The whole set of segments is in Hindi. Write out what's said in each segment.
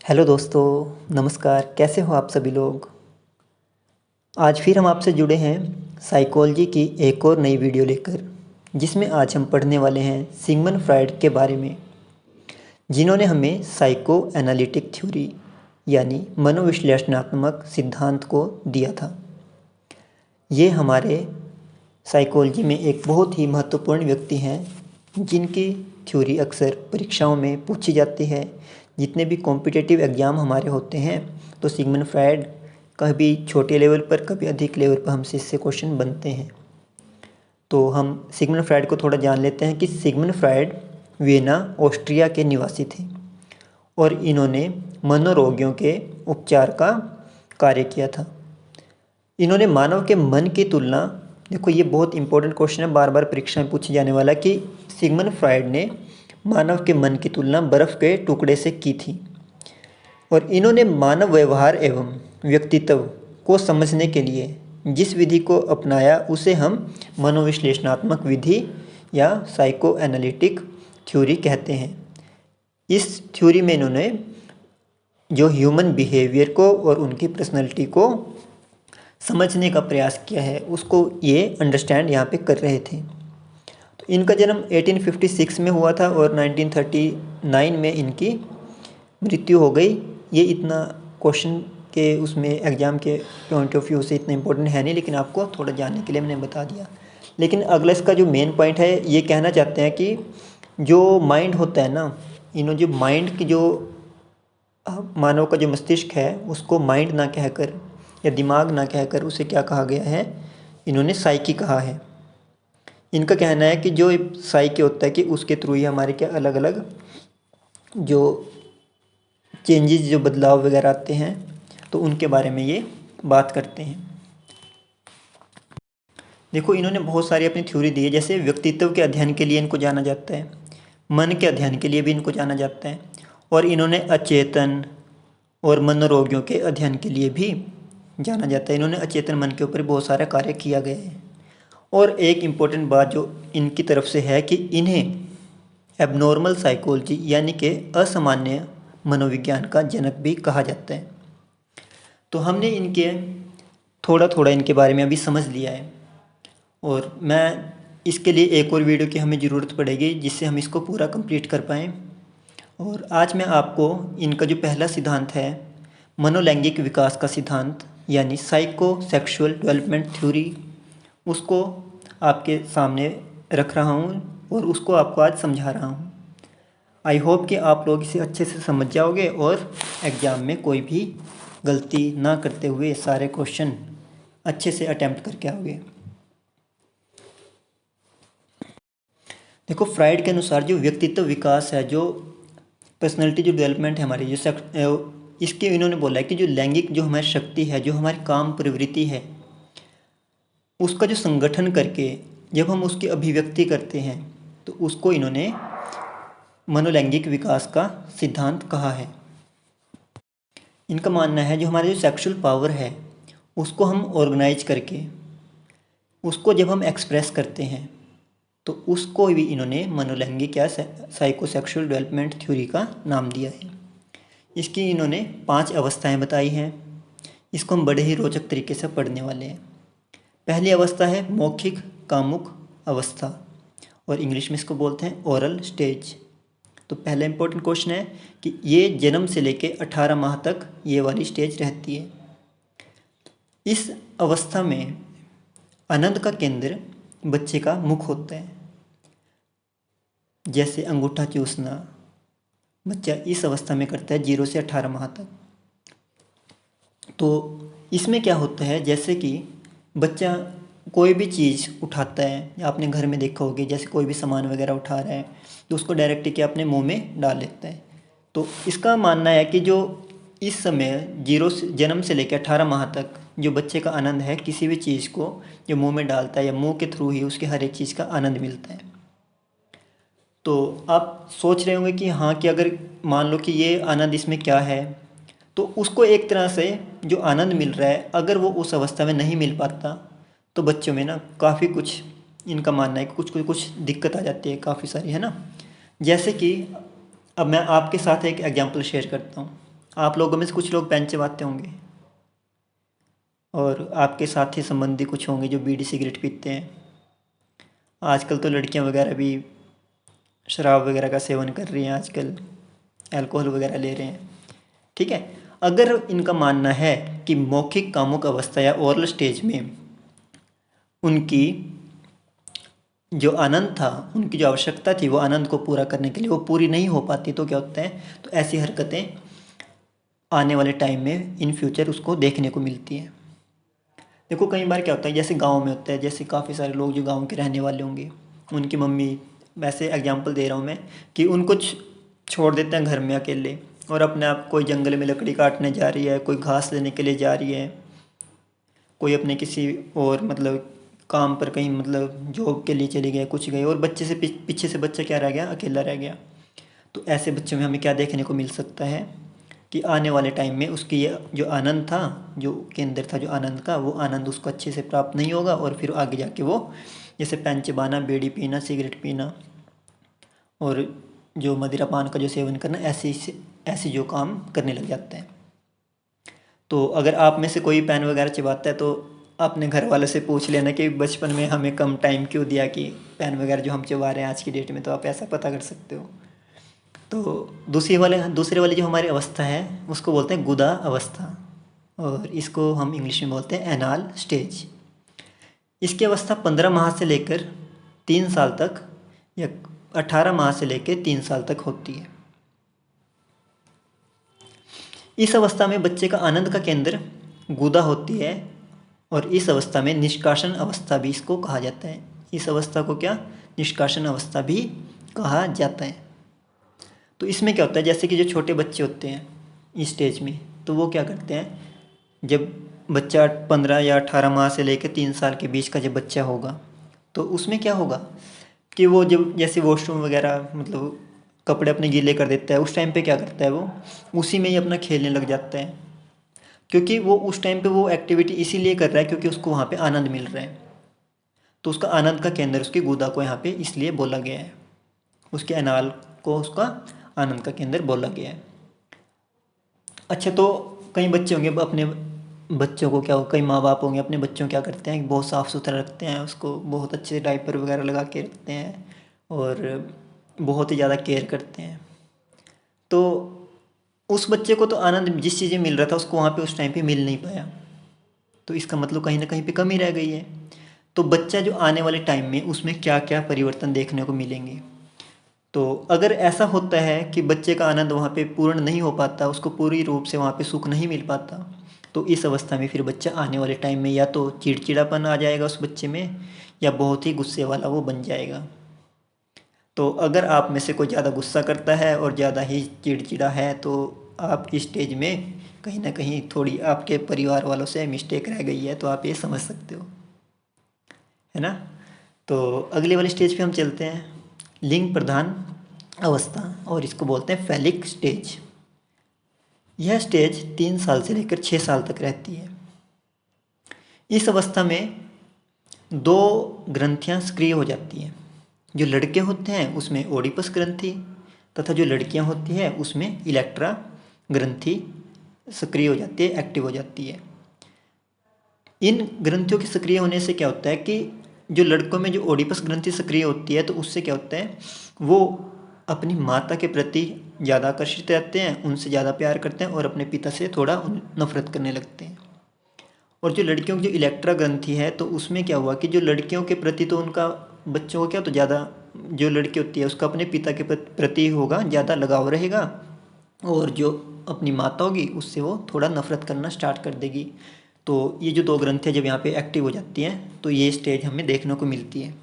हेलो दोस्तों, नमस्कार। कैसे हो आप सभी लोग। आज फिर हम आपसे जुड़े हैं साइकोलॉजी की एक और नई वीडियो लेकर, जिसमें आज हम पढ़ने वाले हैं सिगमंड फ्रायड के बारे में, जिन्होंने हमें साइको एनालिटिक थ्योरी यानी मनोविश्लेषणात्मक सिद्धांत को दिया था। ये हमारे साइकोलॉजी में एक बहुत ही महत्वपूर्ण व्यक्ति हैं, जिनकी थ्योरी अक्सर परीक्षाओं में पूछी जाती है। जितने भी कॉम्पिटिटिव एग्ज़ाम हमारे होते हैं तो सिगमंड फ्रायड कभी छोटे लेवल पर कभी अधिक लेवल पर हमसे इससे क्वेश्चन बनते हैं। तो हम सिगमंड फ्रायड को थोड़ा जान लेते हैं कि सिगमंड फ्रायड वियना ऑस्ट्रिया के निवासी थे और इन्होंने मनोरोगियों के उपचार का कार्य किया था। इन्होंने मानव के मन की तुलना, देखो ये बहुत इंपॉर्टेंट क्वेश्चन है, बार बार परीक्षा में पूछे जाने वाला, कि सिगमंड फ्रायड ने मानव के मन की तुलना बर्फ़ के टुकड़े से की थी और इन्होंने मानव व्यवहार एवं व्यक्तित्व को समझने के लिए जिस विधि को अपनाया उसे हम मनोविश्लेषणात्मक विधि या साइको एनालिटिक थ्योरी कहते हैं। इस थ्योरी में इन्होंने जो ह्यूमन बिहेवियर को और उनकी पर्सनैलिटी को समझने का प्रयास किया है, उसको ये अंडरस्टैंड यहाँ पे कर रहे थे। तो इनका जन्म 1856 में हुआ था और 1939 में इनकी मृत्यु हो गई। ये इतना क्वेश्चन के उसमें एग्ज़ाम के पॉइंट ऑफ व्यू से इतना इम्पोर्टेंट है नहीं, लेकिन आपको थोड़ा जानने के लिए मैंने बता दिया। लेकिन अगला इसका जो मेन पॉइंट है, ये कहना चाहते हैं कि जो माइंड होता है ना, इन्होंने जो माइंड की जो मानव का जो मस्तिष्क है उसको माइंड ना कहकर या दिमाग ना कहकर उसे क्या कहा गया है, इन्होंने साइकी कहा है। इनका कहना है कि जो साइकी होता है कि उसके थ्रू ही हमारे क्या अलग अलग जो चेंजेस, जो बदलाव वगैरह आते हैं, तो उनके बारे में ये बात करते हैं। देखो इन्होंने बहुत सारी अपनी थ्योरी दी है। जैसे व्यक्तित्व के अध्ययन के लिए इनको जाना जाता है, मन के अध्ययन के लिए भी इनको जाना जाता है, और इन्होंने अचेतन और मनोरोगियों के अध्ययन के लिए भी जाना जाता है। इन्होंने अचेतन मन के ऊपर बहुत सारा कार्य किया गया है। और एक इम्पोर्टेंट बात जो इनकी तरफ से है कि इन्हें एबनॉर्मल साइकोलॉजी यानी कि असामान्य मनोविज्ञान का जनक भी कहा जाता है। तो हमने इनके थोड़ा थोड़ा इनके बारे में अभी समझ लिया है, और मैं इसके लिए एक और वीडियो की हमें ज़रूरत पड़ेगी जिससे हम इसको पूरा कंप्लीट कर पाएँ। और आज मैं आपको इनका जो पहला सिद्धांत है, मनोलैंगिक विकास का सिद्धांत यानी साइको सेक्सुअल डेवलपमेंट थ्योरी, उसको आपके सामने रख रहा हूँ और उसको आपको आज समझा रहा हूँ। आई होप कि आप लोग इसे अच्छे से समझ जाओगे और एग्ज़ाम में कोई भी गलती ना करते हुए सारे क्वेश्चन अच्छे से अटैम्प्ट करके आओगे। देखो फ्राइड के अनुसार जो व्यक्तित्व विकास है, जो पर्सनैलिटी जो डेवलपमेंट है हमारी, जो इसके इन्होंने बोला है कि जो लैंगिक जो हमारी शक्ति है, जो हमारी काम प्रवृत्ति है, उसका जो संगठन करके जब हम उसकी अभिव्यक्ति करते हैं तो उसको इन्होंने मनोलैंगिक विकास का सिद्धांत कहा है। इनका मानना है जो हमारे जो सेक्सुअल पावर है उसको हम ऑर्गेनाइज करके उसको जब हम एक्सप्रेस करते हैं तो उसको भी इन्होंने मनोलैंगिक या साइकोसेक्सुअल डेवलपमेंट थ्योरी का नाम दिया है। इसकी इन्होंने 5 अवस्थाएं बताई हैं। इसको हम बड़े ही रोचक तरीके से पढ़ने वाले हैं। पहली अवस्था है मौखिक कामुक अवस्था, और इंग्लिश में इसको बोलते हैं ओरल स्टेज। तो पहला इंपॉर्टेंट क्वेश्चन है कि ये जन्म से लेके 18 माह तक ये वाली स्टेज रहती है। इस अवस्था में आनंद का केंद्र बच्चे का मुख होता है। जैसे अंगूठा चूसना बच्चा इस अवस्था में करता है 0 से 18 माह तक। तो इसमें क्या होता है, जैसे कि बच्चा कोई भी चीज़ उठाता है, या आपने घर में देखा होगा, जैसे कोई भी सामान वगैरह उठा रहा है तो उसको डायरेक्ट क्या अपने मुंह में डाल लेता है। तो इसका मानना है कि जो इस समय जन्म से लेकर 18 माह तक जो बच्चे का आनंद है, किसी भी चीज़ को जो मुंह में डालता है या मुंह के थ्रू ही उसके हर एक चीज़ का आनंद मिलता है। तो आप सोच रहे होंगे कि हाँ, कि अगर मान लो कि ये आनंद इसमें क्या है, तो उसको एक तरह से जो आनंद मिल रहा है अगर वो उस अवस्था में नहीं मिल पाता तो बच्चों में ना काफ़ी कुछ, इनका मानना है कि कुछ दिक्कत आ जाती है, काफ़ी सारी, है ना। जैसे कि अब मैं आपके साथ एक एग्जांपल शेयर करता हूँ। आप लोगों में से कुछ लोग पेन चबाते होंगे और आपके साथी संबंधी कुछ होंगे जो बीड़ी सिगरेट पीते हैं। आजकल तो लड़कियां वगैरह भी शराब वगैरह का सेवन कर रही हैं, आजकल अल्कोहल वगैरह ले रहे हैं। ठीक है, अगर इनका मानना है कि मौखिक कामुक अवस्था या ओरल स्टेज में उनकी जो आनंद था, उनकी जो आवश्यकता थी वो आनंद को पूरा करने के लिए वो पूरी नहीं हो पाती, तो क्या होता है, तो ऐसी हरकतें आने वाले टाइम में इन फ्यूचर उसको देखने को मिलती हैं। देखो कई बार क्या होता है, जैसे गांव में होता है, जैसे काफ़ी सारे लोग जो गांव के रहने वाले होंगे, उनकी मम्मी, वैसे एग्जांपल दे रहा हूँ मैं, कि उनको छोड़ देते हैं घर में अकेले और अपने आप कोई जंगल में लकड़ी काटने जा रही है, कोई घास लेने के लिए जा रही है, कोई अपने किसी और मतलब काम पर कहीं मतलब जॉब के लिए चली गए, कुछ गए, और बच्चे से पीछे से बच्चा क्या रह गया, अकेला रह गया। तो ऐसे बच्चों में हमें क्या देखने को मिल सकता है कि आने वाले टाइम में उसकी ये जो आनंद था, जो के अंदर था जो आनंद का, वो आनंद उसको अच्छे से प्राप्त नहीं होगा और फिर आगे जाके वो जैसे पेन चबाना, बीड़ी पीना, सिगरेट पीना और जो मदिरा पान का जो सेवन करना, ऐसी जो काम करने लग जाते हैं। तो अगर आप में से कोई पेन वगैरह चबाता है तो अपने घर वाले से पूछ लेना कि बचपन में हमें कम टाइम क्यों दिया कि पेन वगैरह जो हम चबा रहे हैं आज की डेट में, तो आप ऐसा पता कर सकते हो। तो दूसरे वाली जो हमारी अवस्था है उसको बोलते हैं गुदा अवस्था, और इसको हम इंग्लिश में बोलते हैं एनाल स्टेज। इसकी अवस्था 15 माह से लेकर 3 साल तक या 18 माह से लेकर 3 साल तक होती है। इस अवस्था में बच्चे का आनंद का केंद्र गुदा होती है और इस अवस्था में निष्कासन अवस्था भी इसको कहा जाता है। इस अवस्था को क्या, निष्कासन अवस्था भी कहा जाता है। तो इसमें क्या होता है, जैसे कि जो छोटे बच्चे होते हैं इस स्टेज में, तो वो क्या करते हैं, जब बच्चा 15 या 18 माह से लेकर 3 साल के बीच का जब बच्चा होगा, तो उसमें क्या होगा कि वो जब जैसे वॉशरूम वगैरह मतलब कपड़े अपने गीले कर देता है, उस टाइम पे क्या करता है, वो उसी में ही अपना खेलने लग जाता है, क्योंकि वो उस टाइम पे वो एक्टिविटी इसीलिए कर रहा है क्योंकि उसको वहाँ पे आनंद मिल रहा है। तो उसका आनंद का केंद्र उसकी गुदा को यहाँ पे इसलिए बोला गया है, उसके अनाल को उसका आनंद का केंद्र बोला गया है। अच्छा, तो कई बच्चे होंगे, अपने बच्चों को क्या हो, कई माँ बाप होंगे अपने बच्चों क्या करते हैं, बहुत साफ़ सुथरा रखते हैं, उसको बहुत अच्छे डायपर वगैरह लगा के रखते हैं और बहुत ही ज़्यादा केयर करते हैं। तो उस बच्चे को तो आनंद जिस चीज़ में मिल रहा था उसको वहाँ पे उस टाइम पे मिल नहीं पाया, तो इसका मतलब कहीं ना कहीं पे कमी रह गई है। तो बच्चा जो आने वाले टाइम में उसमें क्या क्या परिवर्तन देखने को मिलेंगे, तो अगर ऐसा होता है कि बच्चे का आनंद वहाँ पे पूर्ण नहीं हो पाता, उसको पूरी रूप से वहाँ पे सुख नहीं मिल पाता, तो इस अवस्था में फिर बच्चा आने वाले टाइम में या तो चिड़चिड़ापन आ जाएगा उस बच्चे में, या बहुत ही गुस्से वाला वो बन जाएगा। तो अगर आप में से कोई ज़्यादा गुस्सा करता है और ज़्यादा ही चिड़चिड़ा है, तो आपकी स्टेज में कहीं ना कहीं थोड़ी आपके परिवार वालों से मिस्टेक रह गई है, तो आप ये समझ सकते हो, है ना। तो अगले वाले स्टेज पे हम चलते हैं, लिंग प्रधान अवस्था, और इसको बोलते हैं फैलिक स्टेज। यह स्टेज 3 साल से लेकर 6 साल तक रहती है। इस अवस्था में 2 ग्रंथियां सक्रिय हो जाती हैं। जो लड़के होते हैं उसमें ओडिपस ग्रंथि तथा जो लड़कियां होती हैं उसमें इलेक्ट्रा ग्रंथि सक्रिय हो जाती है, एक्टिव हो जाती है। इन ग्रंथियों के सक्रिय होने से क्या होता है कि जो लड़कों में जो ओडिपस ग्रंथि सक्रिय होती है, तो उससे क्या होता है, वो अपनी माता के प्रति ज़्यादा आकर्षित रहते हैं, उनसे ज़्यादा प्यार करते हैं और अपने पिता से थोड़ा नफरत करने लगते हैं। और जो लड़कियों की जो इलेक्ट्रा ग्रंथि है, तो उसमें क्या हुआ कि जो लड़कियों के प्रति तो उनका बच्चों को क्या, तो ज़्यादा जो लड़की होती है उसका अपने पिता के प्रति होगा ज़्यादा लगाव रहेगा, और जो अपनी माता होगी उससे वो थोड़ा नफरत करना स्टार्ट कर देगी। तो ये जो 2 ग्रंथियाँ जब यहाँ पे एक्टिव हो जाती हैं, तो ये स्टेज हमें देखने को मिलती है।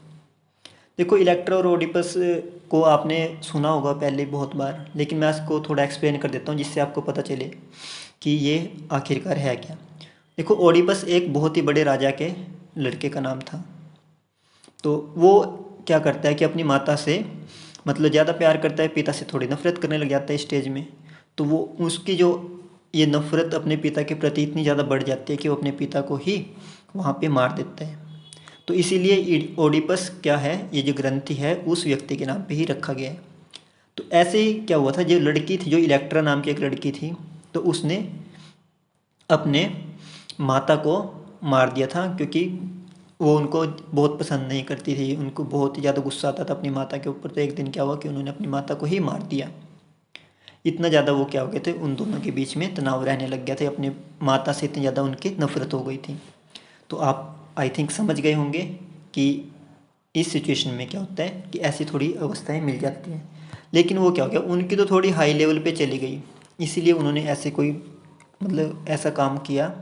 देखो इलेक्ट्रा और ओडिपस को आपने सुना होगा पहले बहुत बार, लेकिन मैं इसको थोड़ा एक्सप्लेन कर देता हूँ जिससे आपको पता चले कि ये आखिरकार है क्या। देखो ओडिपस एक बहुत ही बड़े राजा के लड़के का नाम था। तो वो क्या करता है कि अपनी माता से मतलब ज़्यादा प्यार करता है, पिता से थोड़ी नफरत करने लग जाता है स्टेज में। तो वो उसकी जो ये नफरत अपने पिता के प्रति इतनी ज़्यादा बढ़ जाती है कि वो अपने पिता को ही वहाँ पे मार देता है। तो इसीलिए ओडिपस क्या है, ये जो ग्रंथि है उस व्यक्ति के नाम पे ही रखा गया है। तो ऐसे ही क्या हुआ था, जो लड़की थी, जो इलेक्ट्रा नाम की एक लड़की थी, तो उसने अपने माता को मार दिया था, क्योंकि वो उनको बहुत पसंद नहीं करती थी, उनको बहुत ही ज़्यादा गुस्सा आता था अपनी माता के ऊपर। तो एक दिन क्या हुआ कि उन्होंने अपनी माता को ही मार दिया। इतना ज़्यादा वो क्या हो गए थे, उन दोनों के बीच में तनाव रहने लग गया था, अपने माता से इतनी ज़्यादा उनकी नफरत हो गई थी। तो आप आई थिंक समझ गए होंगे कि इस सिचुएशन में क्या होता है कि ऐसी थोड़ी अवस्थाएं मिल जाती हैं। लेकिन वो क्या हो गया, उनकी तो थोड़ी हाई लेवल पे चली गई, इसीलिए उन्होंने ऐसे कोई मतलब ऐसा काम किया।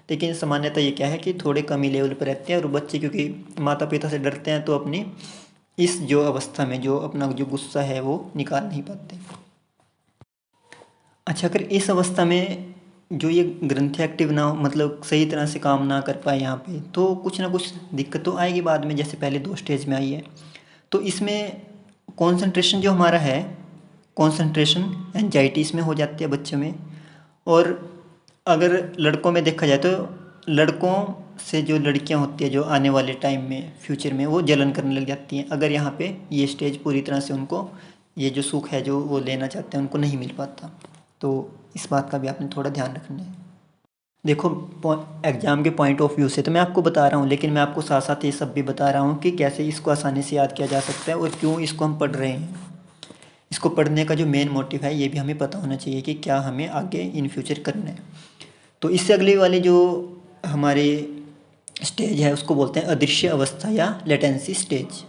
लेकिन सामान्यतः ये क्या है कि थोड़े कम ही लेवल पर रहते हैं, और बच्चे क्योंकि माता पिता से डरते हैं तो अपनी इस जो अवस्था में जो अपना जो गुस्सा है वो निकाल नहीं पाते। अच्छा, अगर इस अवस्था में जो ये ग्रंथि एक्टिव ना हो, मतलब सही तरह से काम ना कर पाए यहाँ पे, तो कुछ ना कुछ दिक्कत तो आएगी बाद में, जैसे पहले 2 स्टेज में आई है। तो इसमें कंसंट्रेशन जो हमारा है, कंसंट्रेशन एंजाइटी इसमें हो जाती है बच्चों में। और अगर लड़कों में देखा जाए तो लड़कों से जो लड़कियां होती है जो आने वाले टाइम में फ्यूचर में वो जलन करने लग जाती हैं, अगर यहाँ पे ये स्टेज पूरी तरह से उनको ये जो सुख है जो वो लेना चाहते हैं उनको नहीं मिल पाता। तो इस बात का भी आपने थोड़ा ध्यान रखना है। देखो, एग्ज़ाम के पॉइंट ऑफ व्यू से तो मैं आपको बता रहा हूँ, लेकिन मैं आपको साथ साथ ये सब भी बता रहा हूँ कि कैसे इसको आसानी से याद किया जा सकता है और क्यों इसको हम पढ़ रहे हैं। इसको पढ़ने का जो मेन मोटिव है ये भी हमें पता होना चाहिए कि क्या हमें आगे इन फ्यूचर करना है। तो इससे अगली वाली जो हमारे स्टेज है उसको बोलते हैं अदृश्य अवस्था या लेटेंसी स्टेज।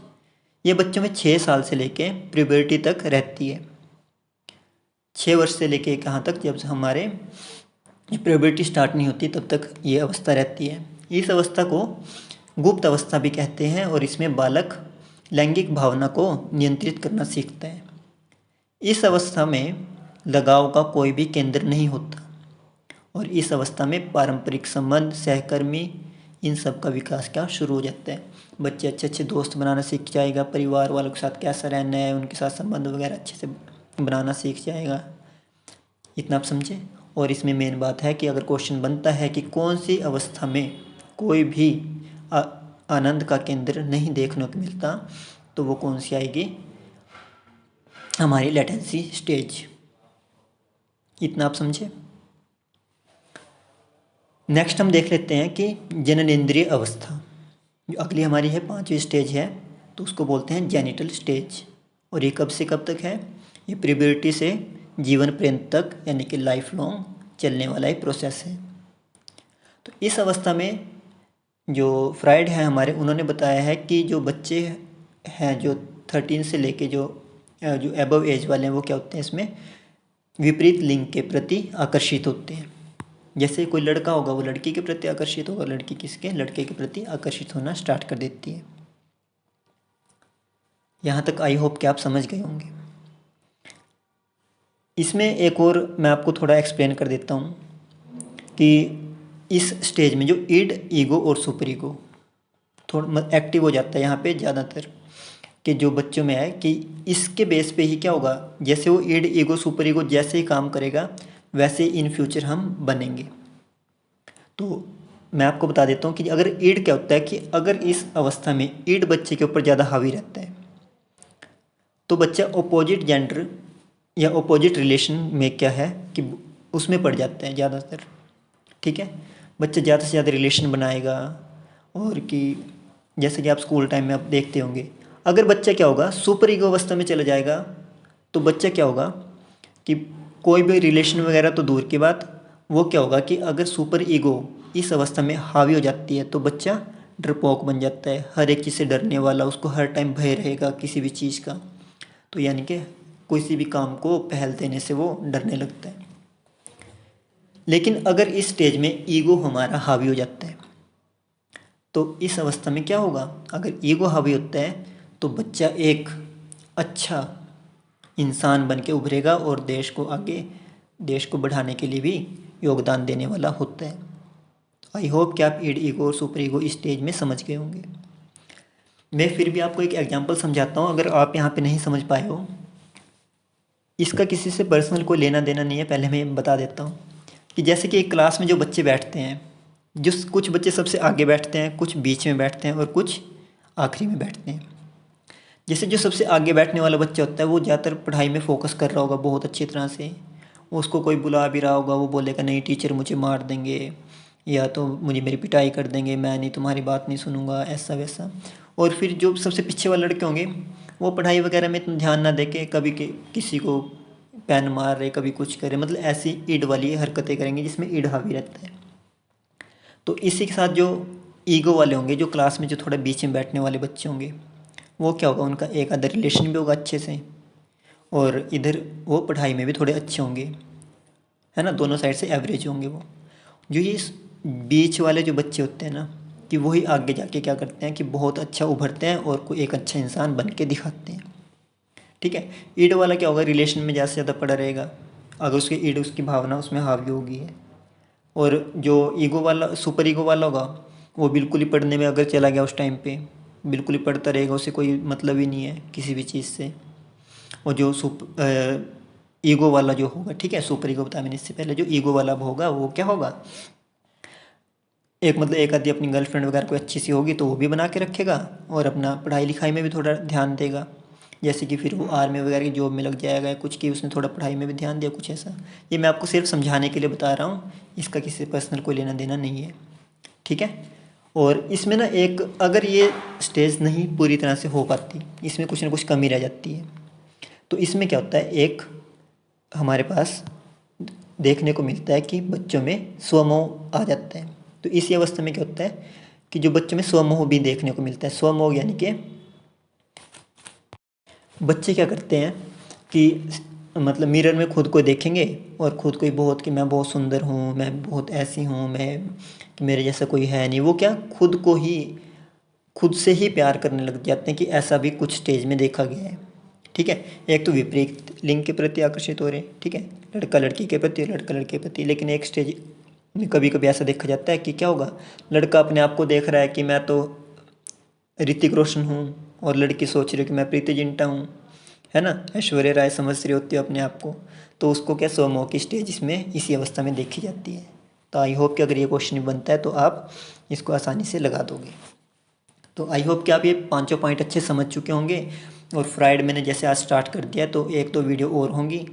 ये बच्चों में 6 साल से लेके प्यूबर्टी तक रहती है। 6 वर्ष से लेके कहाँ तक, जब हमारे प्यूबर्टी स्टार्ट नहीं होती तब तक ये अवस्था रहती है। इस अवस्था को गुप्त अवस्था भी कहते हैं, और इसमें बालक लैंगिक भावना को नियंत्रित करना सीखता है। इस अवस्था में लगाव का कोई भी केंद्र नहीं होता, और इस अवस्था में पारंपरिक संबंध, सहकर्मी, इन सब का विकास क्या शुरू हो जाता है। बच्चे अच्छे अच्छे दोस्त बनाना सीख जाएगा, परिवार वालों के साथ कैसा रहना है, उनके साथ संबंध वगैरह अच्छे से बनाना सीख जाएगा। इतना आप समझे। और इसमें मेन बात है कि अगर क्वेश्चन बनता है कि कौन सी अवस्था में कोई भी आनंद का केंद्र नहीं देखने को मिलता, तो वो कौन सी आएगी, हमारी लेटेंसी स्टेज। इतना आप समझे। नेक्स्ट हम देख लेते हैं कि जननेंद्रिय अवस्था, जो अगली हमारी है 5वीं स्टेज है, तो उसको बोलते हैं जेनिटल स्टेज। और ये कब से कब तक है, ये प्यूबर्टी से जीवन पर्यंत तक, यानी कि लाइफ लॉन्ग चलने वाला एक प्रोसेस है। तो इस अवस्था में जो फ्राइड है हमारे, उन्होंने बताया है कि जो बच्चे हैं जो 13 से लेके जो एबव एज वाले हैं, वो क्या होते हैं, इसमें विपरीत लिंग के प्रति आकर्षित होते हैं। जैसे कोई लड़का होगा वो लड़की के प्रति आकर्षित होगा, लड़की किसके, लड़के के प्रति आकर्षित होना स्टार्ट कर देती है। यहाँ तक आई होप कि आप समझ गए होंगे। इसमें एक और मैं आपको थोड़ा एक्सप्लेन कर देता हूँ कि इस स्टेज में जो ईड, ईगो और सुपर ईगो थोड़ा एक्टिव हो जाता है यहाँ पे ज़्यादातर, कि जो बच्चों में है कि इसके बेस पे ही क्या होगा, जैसे वो ईड, ईगो, सुपर ईगो जैसे ही काम करेगा वैसे इन फ्यूचर हम बनेंगे। तो मैं आपको बता देता हूँ कि अगर ईड क्या होता है कि अगर इस अवस्था में ईड बच्चे के ऊपर ज़्यादा हावी रहता है तो बच्चा अपोजिट जेंडर या अपोजिट रिलेशन में क्या है कि उसमें पड़ जाता है ज़्यादातर। ठीक है, बच्चा ज़्यादा से ज़्यादा रिलेशन बनाएगा। और कि जैसे कि आप स्कूल टाइम में आप देखते होंगे, अगर बच्चा क्या होगा सुपर ईगो अवस्था में चला जाएगा तो बच्चा क्या होगा कि कोई भी रिलेशन वगैरह तो दूर की बात, वो क्या होगा कि अगर सुपर ईगो इस अवस्था में हावी हो जाती है तो बच्चा डरपोक बन जाता है, हर एक चीज़ से डरने वाला, उसको हर टाइम भय रहेगा किसी भी चीज़ का। तो यानी कि किसी भी काम को पहल देने से वो डरने लगता है। लेकिन अगर इस स्टेज में ईगो हमारा हावी हो जाता है तो इस अवस्था में क्या होगा, अगर ईगो हावी होता है तो बच्चा एक अच्छा इंसान बन के उभरेगा और देश को आगे, देश को बढ़ाने के लिए भी योगदान देने वाला होता है। आई होप कि आप ईड, ईगो और सुपर ईगो इस स्टेज में समझ गए होंगे। मैं फिर भी आपको एक एग्जांपल समझाता हूँ, अगर आप यहाँ पे नहीं समझ पाए हो। इसका किसी से पर्सनल कोई लेना देना नहीं है, पहले मैं बता देता हूँ कि जैसे कि एक क्लास में जो बच्चे बैठते हैं, जो कुछ बच्चे सबसे आगे बैठते हैं, कुछ बीच में बैठते हैं और कुछ आखिरी में बैठते हैं। जैसे जो सबसे आगे बैठने वाला बच्चा होता है वो ज़्यादातर पढ़ाई में फोकस कर रहा होगा बहुत अच्छी तरह से, उसको कोई बुला भी रहा होगा वो बोलेगा नहीं टीचर मुझे मार देंगे, या तो मुझे मेरी पिटाई कर देंगे, मैं नहीं तुम्हारी बात नहीं सुनूंगा, ऐसा वैसा। और फिर जो सबसे पीछे वाले लड़के होंगे वो पढ़ाई वगैरह में इतना ध्यान ना देके कभी किसी को पेन मार रहे, कभी कुछ करे, मतलब ऐसी ईड वाली हरकतें करेंगे जिसमें ईड हावी रहता है। तो इसी के साथ जो ईगो वाले होंगे, जो क्लास में जो थोड़ा बीच में बैठने वाले बच्चे होंगे, वो क्या होगा, उनका एक आधा रिलेशन भी होगा अच्छे से, और इधर वो पढ़ाई में भी थोड़े अच्छे होंगे, है ना, दोनों साइड से एवरेज होंगे वो। जो ये बीच वाले जो बच्चे होते हैं ना, कि वही आगे जाके क्या करते हैं कि बहुत अच्छा उभरते हैं और कोई एक अच्छा इंसान बन के दिखाते हैं। ठीक है। ईड वाला क्या होगा, रिलेशन में ज़्यादा से ज़्यादा पड़ा रहेगा, अगर उसकी ईड उसकी भावना उसमें हावी होगी है। और जो ईगो वाला सुपर ईगो वाला होगा वो बिल्कुल ही पढ़ने में अगर चला गया उस टाइम पे, बिल्कुल ही पढ़ता रहेगा, उसे कोई मतलब ही नहीं है किसी भी चीज़ से। और जो ईगो वाला जो होगा, ठीक है, सुपर ईगो बताया मैंने इससे पहले, जो ईगो वाला होगा वो क्या होगा, एक मतलब एक आधी अपनी गर्लफ्रेंड वगैरह कोई अच्छी सी होगी तो वो भी बना के रखेगा, और अपना पढ़ाई लिखाई में भी थोड़ा ध्यान देगा, जैसे कि फिर वो आर्मी वगैरह की जॉब में लग जाएगा या कुछ, कि उसने थोड़ा पढ़ाई में भी ध्यान दिया, कुछ ऐसा। ये मैं आपको सिर्फ समझाने के लिए बता रहा हूँ, इसका किसी से पर्सनल कोई लेना देना नहीं है। ठीक है। और इसमें ना एक, अगर ये स्टेज नहीं पूरी तरह से हो पाती, इसमें कुछ ना कुछ कमी रह जाती है, तो इसमें क्या होता है, एक हमारे पास देखने को मिलता है कि बच्चों में स्वमोह आ जाता है। तो इसी अवस्था में क्या होता है कि जो बच्चों में स्वमोह भी देखने को मिलता है। स्वमोह यानी कि बच्चे क्या करते हैं कि मतलब मिरर में खुद को देखेंगे और खुद को ही बहुत, कि मैं बहुत सुंदर हूँ, मैं बहुत ऐसी हूँ, मैं, कि मेरे जैसा कोई है नहीं, वो क्या खुद को ही खुद से ही प्यार करने लग जाते हैं, कि ऐसा भी कुछ स्टेज में देखा गया है। ठीक है। एक तो विपरीत लिंग के प्रति आकर्षित हो रहे हैं, ठीक है, लड़का लड़की के प्रति, लड़का लड़के के प्रति। लेकिन एक स्टेज में कभी कभी ऐसा देखा जाता है कि क्या होगा, लड़का अपने आप को देख रहा है कि मैं तो ऋतिक रोशन हूँ, और लड़की सोच रही है कि मैं प्रीति जिंटा हूँ, है ना, ऐश्वर्या राय समझ रही होती है अपने आप को। तो उसको क्या स्वमोह की स्टेज इसमें इसी अवस्था में देखी जाती है। तो आई होप कि अगर ये क्वेश्चन बनता है तो आप इसको आसानी से लगा दोगे। तो आई होप कि आप ये पांचों पॉइंट अच्छे समझ चुके होंगे। और फ्राइड मैंने जैसे आज स्टार्ट कर दिया, तो एक दो वीडियो और होंगी,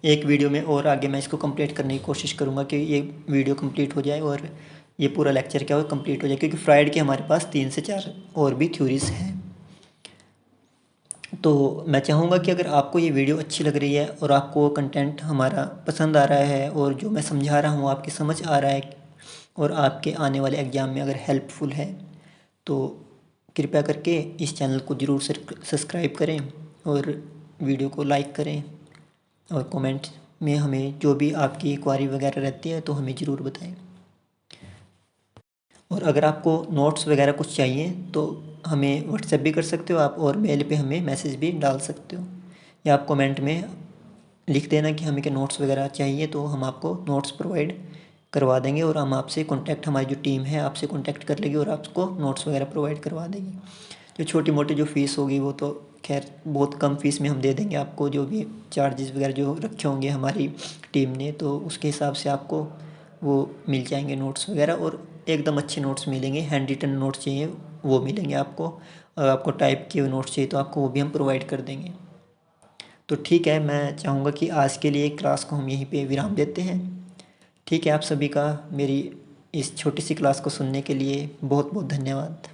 एक वीडियो में और आगे मैं इसको कंप्लीट करने की कोशिश करूँगा कि ये वीडियो कंप्लीट हो जाए और ये पूरा लेक्चर क्या हो कंप्लीट हो जाए, क्योंकि फ्राइड के हमारे पास 3 से 4 और भी थ्योरीज हैं। तो मैं चाहूँगा कि अगर आपको ये वीडियो अच्छी लग रही है और आपको कंटेंट हमारा पसंद आ रहा है, और जो मैं समझा रहा हूँ आपकी समझ आ रहा है, और आपके आने वाले एग्ज़ाम में अगर हेल्पफुल है, तो कृपया करके इस चैनल को ज़रूर सब्सक्राइब करें, और वीडियो को लाइक करें, और कमेंट में हमें जो भी आपकी क्वारी वगैरह रहती है तो हमें ज़रूर बताएं। और अगर आपको नोट्स वगैरह कुछ चाहिए तो हमें व्हाट्सएप भी कर सकते हो आप, और मेल पे हमें मैसेज भी डाल सकते हो, या आप कमेंट में लिख देना कि हमें के नोट्स वगैरह चाहिए, तो हम आपको नोट्स प्रोवाइड करवा देंगे, और हम आपसे कांटेक्ट, हमारी जो टीम है आपसे कांटेक्ट कर लेगी और आपको नोट्स वगैरह प्रोवाइड करवा देगी। जो छोटी मोटी जो फ़ीस होगी वो तो खैर बहुत कम फ़ीस में हम दे देंगे आपको, जो भी चार्जेस वगैरह जो रखे होंगे हमारी टीम ने, तो उसके हिसाब से आपको वो मिल जाएंगे नोट्स वगैरह, और एकदम अच्छे नोट्स मिलेंगे। हैंड रिटन नोट्स चाहिए वो मिलेंगे आपको, और आपको टाइप किए नोट्स चाहिए तो आपको वो भी हम प्रोवाइड कर देंगे। तो ठीक है, मैं चाहूँगा कि आज के लिए क्लास को हम यहीं पे विराम देते हैं। ठीक है, आप सभी का मेरी इस छोटी सी क्लास को सुनने के लिए बहुत बहुत धन्यवाद।